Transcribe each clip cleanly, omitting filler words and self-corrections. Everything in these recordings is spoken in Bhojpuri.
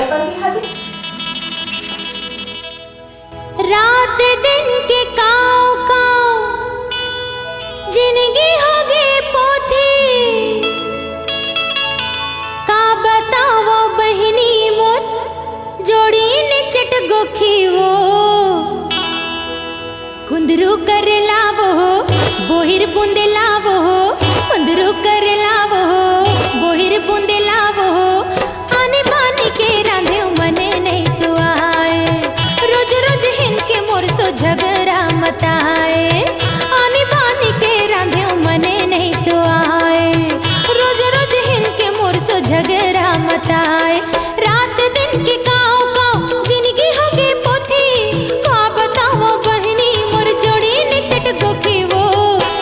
कर हाथी रात दिन के काव काव जिंदगी हो गई पोथी का बताओ बहनी मोर जोड़ी ने चट गोखी वो कुंदरू कर लावो बोहिर बूंदे लावो कुंदरू कर लावो बोहिर बूंदे लावो आने बाने के रांधे मने नहीं तो आए रोज रोज हिनके मोर सो झगड़ा मताए आने बाने के रांधे मने नहीं तो आए रोज रोज हिनके मोर सो झगड़ा मताए रात दिन के काव काव जिंदगी हो गई पोथी का बताओ बहनी मोर जोड़ी ने चट गोखी वो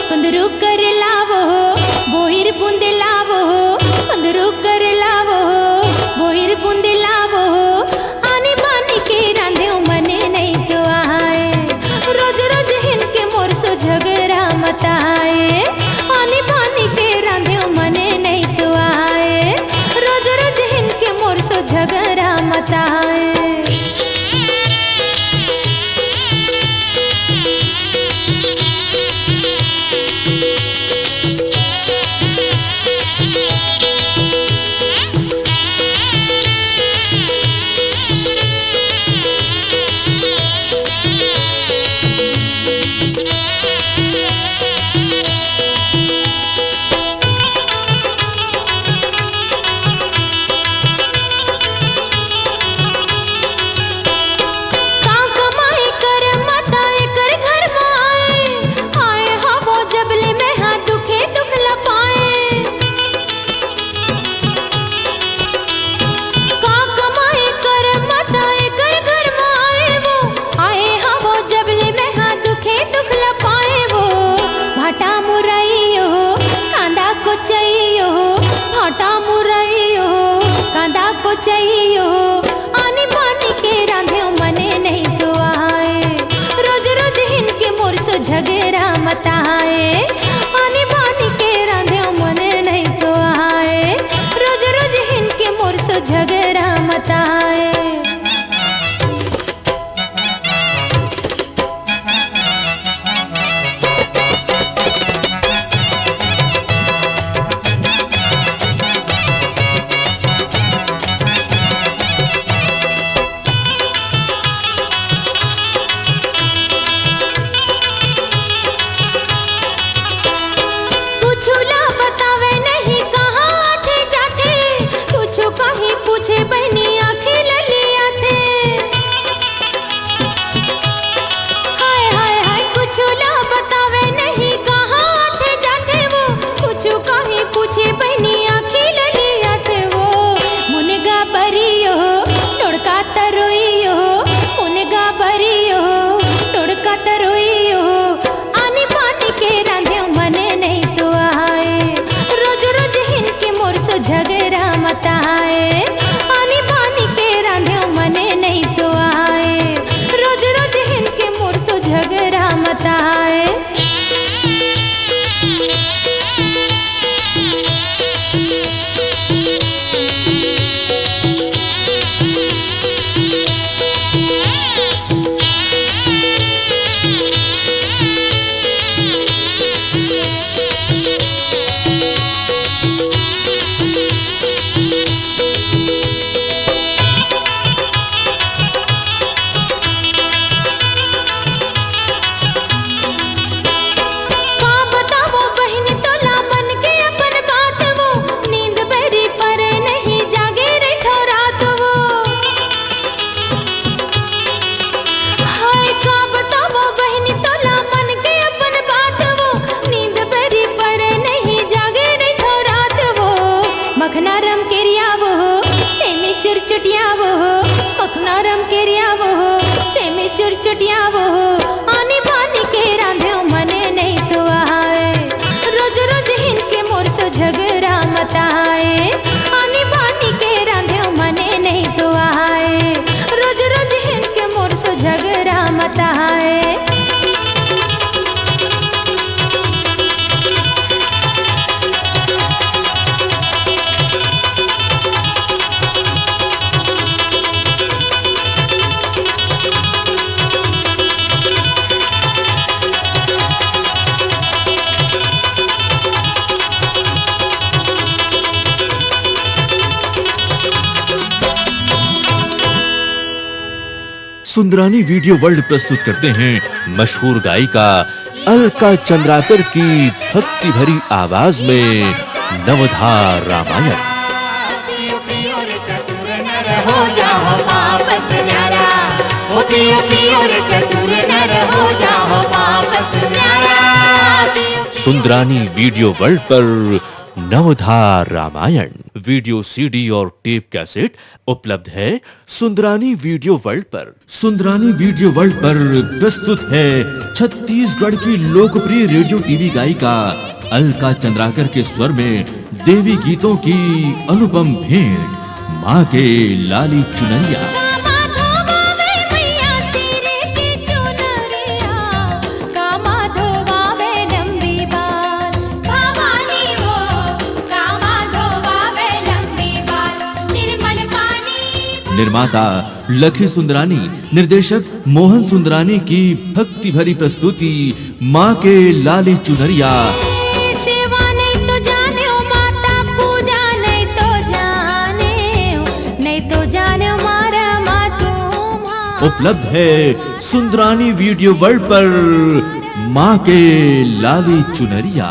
कुंदरू कर लावो बोहिर बूंदे लावो कुंदरू कर लावो बोहिर बूंदे लावो आने बाने के रांधे मने नहीं तो आए रोज रोज हिनके मोर सो झगड़ा मताए आने बाने के रांधे मने नहीं तो आए रोज रोज हिनके मोर सो झगड़ा मताए चाहिए आने बाने के रांधे मने नहीं तो आए रोज रोज हिनके मोर सो झगड़ा मताए आने बाने के रांधे मने नहीं तो आए रोज रोज हिनके मोर सो झगड़ा मताए कहीं पूछे बहनी आँखें ललिया थे हाय हाय हाय कुछ ला बतावे नहीं कहाँ थे जाते वो कुछ कहीं पूछे बहनी आँखें ललिया थे वो मुनगा बरियो टोड़का तरोइयो मुनगा बरियो टोड़का तरोइयो आने बाने के रांधे मने नहीं तो आए रोज रोज हिनके मोर सो झगड़ा मताए आने बाने के रांधे मने नहीं तो आए रोज रोज हिनके मोर सो झगड़ा मताए मखनारम केरियावो सेमी चिरचटियावो मखनारम केरियावो सेमी चिरचटियावो आने बाने के रांधे मने नहीं तो आए रोज रोज हिनके मोर सो झगड़ा मताए आने बाने के रांधे मने नहीं तो आए रोज रोज हिनके मोर सो झगड़ा मताए सुंदरानी वीडियो वर्ल्ड प्रस्तुत करते हैं मशहूर गायिका अलका चंद्राकर की भक्ति भरी आवाज में नवधार रामायण। हो जाओ वापस न्यारा, ओ पियो पियो रे चतुर नर, हो जाओ वापस न्यारा। सुंदरानी वीडियो वर्ल्ड पर नवधार रामायण वीडियो सीडी और टेप कैसेट उपलब्ध है सुंदरानी वीडियो वर्ल्ड पर। सुंदरानी वीडियो वर्ल्ड पर प्रस्तुत है छत्तीसगढ़ की लोकप्रिय रेडियो टीवी गायिका अलका चंद्राकर के स्वर में देवी गीतों की अनुपम भेंट माँ के लाली चुनरिया। निर्माता लखी सुंदरानी, निर्देशक मोहन सुंदरानी की भक्ति भरी प्रस्तुति माँ के लाली चुनरिया। सेवा नहीं तो जाने ओ माता, पूजा नहीं तो जाने, नहीं तो जाने मारा मातू। उपलब्ध है सुंदरानी वीडियो वर्ल्ड पर माँ के लाली चुनरिया।